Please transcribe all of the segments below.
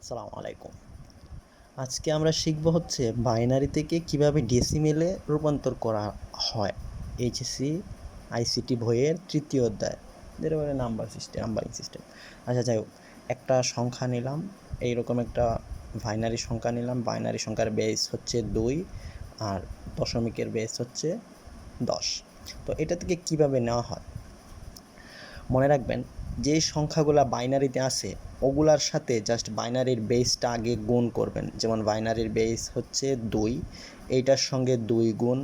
আসসালামু আলাইকুম। আজকে আমরা শিখব হচ্ছে বাইনারি থেকে কিভাবে ডেসিমেলে রূপান্তর করা হয়। এইচএসসি আইসিটি বইয়ের তৃতীয় অধ্যায়, যেটা বলে নাম্বারিং সিস্টেম। আচ্ছা, যাই হোক, একটা সংখ্যা নিলাম, এইরকম একটা বাইনারি সংখ্যা নিলাম। বাইনারি সংখ্যার বেস হচ্ছে 2 আর দশমিকের বেস হচ্ছে 10। তো এটা থেকে কিভাবে নেওয়া হয় মনে রাখবেন, যে সংখ্যাগুলো বাইনারিতে আছে ওগুলার সাথে জাস্ট বাইনারির বেসটা আগে গুণ করবেন। যেমন বাইনারির বেস হচ্ছে 2, এইটার সঙ্গে 2 গুণ,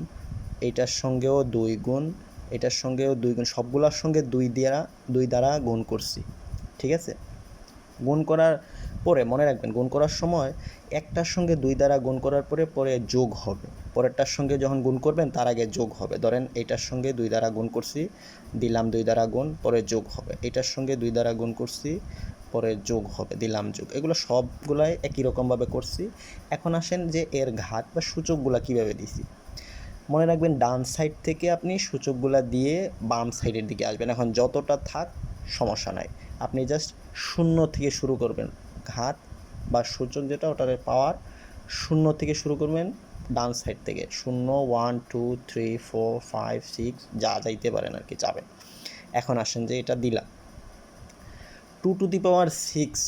এইটার সঙ্গেও 2 গুণ, এটার সঙ্গেও 2 গুণ, সবগুলোর সঙ্গে 2 দ্বারা গুণ করছি। ঠিক আছে? গুণ করার পরে মনে রাখবেন, গুণ করার সময় একটার সঙ্গে 2 দ্বারা গুণ করার পরে যোগ হবে। পরেরটার সঙ্গে যখন গুণ করবেন তার আগে যোগ হবে। ধরেন এইটার সঙ্গে 2 দ্বারা গুণ করছি, দিলাম 2 দ্বারা গুণ, পরে যোগ হবে। এটার সঙ্গে 2 দ্বারা গুণ করছি, পরে যোগ হবে, দিলাম যোগ। এগুলো সবগুলাই একই রকমভাবে করছি। এখন আসেন যে এর ঘাত বা সূচকগুলা কীভাবে দিছি। মনে রাখবেন, ডান সাইড থেকে আপনি সূচকগুলা দিয়ে বাম সাইডের দিকে আসবেন। এখন যতটা থাক সমস্যা নাই, আপনি জাস্ট 0 থেকে শুরু করবেন। ঘাত বা সূচক যেটা, ওটার পাওয়ার 0 থেকে শুরু করবেন, ডান সাইড থেকে 0, 1, 2, 3, 4, 5, 6 যা যাইতে পারেন আর কি, যাবেন। এখন আসেন যে এটা দিলাম 2⁶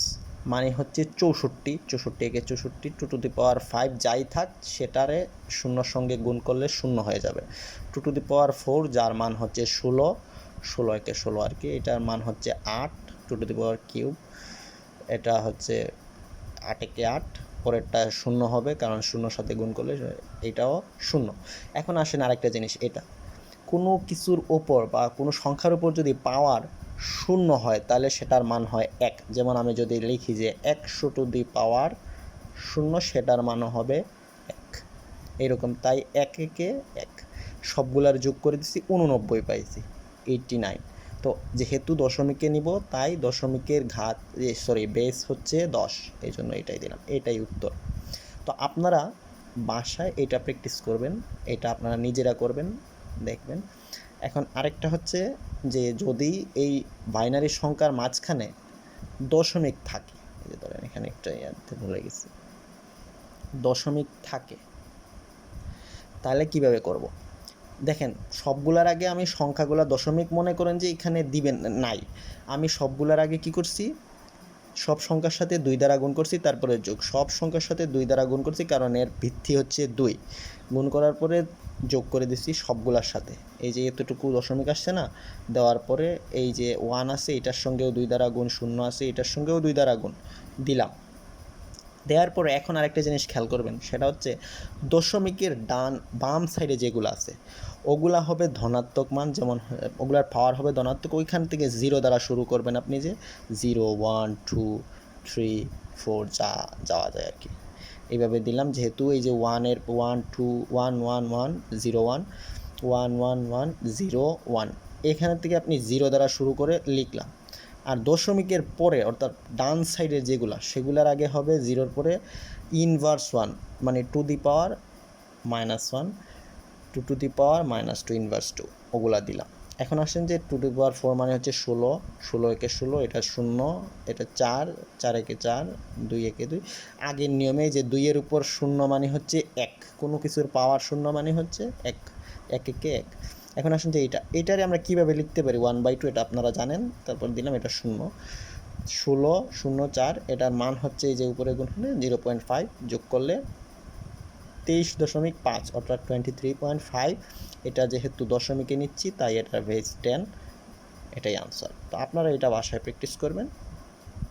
মানে হচ্ছে 64, 64 একে 64, 2⁵ যাই থাক সেটারে 0 সঙ্গে গুণ করলে 0 হয়ে যাবে। 2⁴ যার মান হচ্ছে 16, 16 একে 16 আর কি, এটার মান হচ্ছে 8, 2⁵, এটা হচ্ছে 8 একে 8, পরেরটা 0 হবে কারণ 0 সাথে গুণ করলে এটাও 0। এখন আসেন আরেকটা জিনিস, এটা কোনো কিছুর ওপর বা কোনো সংখ্যার উপর যদি পাওয়ার 0 হয় তাহলে সেটার মান হয় 1। যেমন আমি যদি লিখি যে 100⁻0, সেটার মানও হবে 1, এইরকম। তাই 1 একে 1 সবগুলার যোগ করে দিচ্ছি, 89 পাইছি, 89। তো যেহেতু দশমিকে নিব তাই দশমিকের বেস হচ্ছে 10, এই জন্য এটাই দিলাম, এটাই উত্তর। তো আপনারা বাসায় এটা প্র্যাকটিস করবেন, এটা আপনারা নিজেরা করবেন, দেখবেন। এখন আরেকটা হচ্ছে যে যদি এই বাইনারি সংখ্যার মাঝখানে দশমিক থাকে, এই যে ধরেন এখানে একটা ভুলে গেছি, দশমিক থাকে, তাহলে কিভাবে করব। দেখেন, সবগুলার আগে আমি সংখ্যাগুলো দশমিক মনে করেন যে এখানে দিবেন নাই, আমি সবগুলার আগে কি করছি, সব সংখ্যার সাথে 2 দ্বারা গুণ করছি, তারপরে যোগ। সব সংখ্যার সাথে 2 দ্বারা গুণ করছি কারণ এর ভিত্তি হচ্ছে 2, গুণ করার পরে যোগ করে দিচ্ছি সবগুলার সাথে। এই যে এতটুকু দশমিক আসছে না, দেওয়ার পরে এই যে 1 আছে, এটার সঙ্গেও 2 দ্বারা গুণ, 0 আছে, এটার সঙ্গেও 2 দ্বারা গুণ দিলাম। দেওয়ার পরে এখন আরেকটা জিনিস খেয়াল করবেন, সেটা হচ্ছে দশমিকের বাম সাইডে যেগুলো আছে ওগুলা হবে ধনাত্মক মান, যেমন ওগুলার পাওয়ার হবে ধনাত্মক। ওইখান থেকে 0 দ্বারা শুরু করবেন আপনি, যে 0, 1, 2, 3, 4 যাওয়া যায় আর কি। এইভাবে দিলাম, যেহেতু এই যে 1 2 1 1 1 0 1 1 1 1 0 1, এখানের থেকে আপনি 0 দ্বারা শুরু করে লিখলাম। আর দশমিকের পরে অর্থাৎ ডান সাইডের যেগুলো, সেগুলোর আগে হবে 0-র পরে ইনভার্স 1, মানে (2⁻1 2⁻2 ইনভার্স 2, ওগুলা দিলাম। এখন আসেন যে 2⁴ মানে হচ্ছে 16, 16 একে 16, এটা 0, এটা 4, 4 একে 4, 2 একে 2। আগের নিয়মে যে 2-এর উপর 0 মানে হচ্ছে 1, কোনো কিছুর পাওয়ার 0 মানে হচ্ছে 1, 1 একে 1। এখন আসেন যে এটারে আমরা কীভাবে লিখতে পারি, 1/2, এটা আপনারা জানেন। তারপর দিলাম এটা 0, 16, 0, 4, এটার মান হচ্ছে এই যে উপরে গুণ হলে 0.5, যোগ করলে 23.5, অর্থাৎ 23.5। এটা যেহেতু দশমিকে নিচ্ছি তাই এটার বেস 10, এটাই আনসার। তো আপনারা এটা বাসায় প্র্যাকটিস করবেন।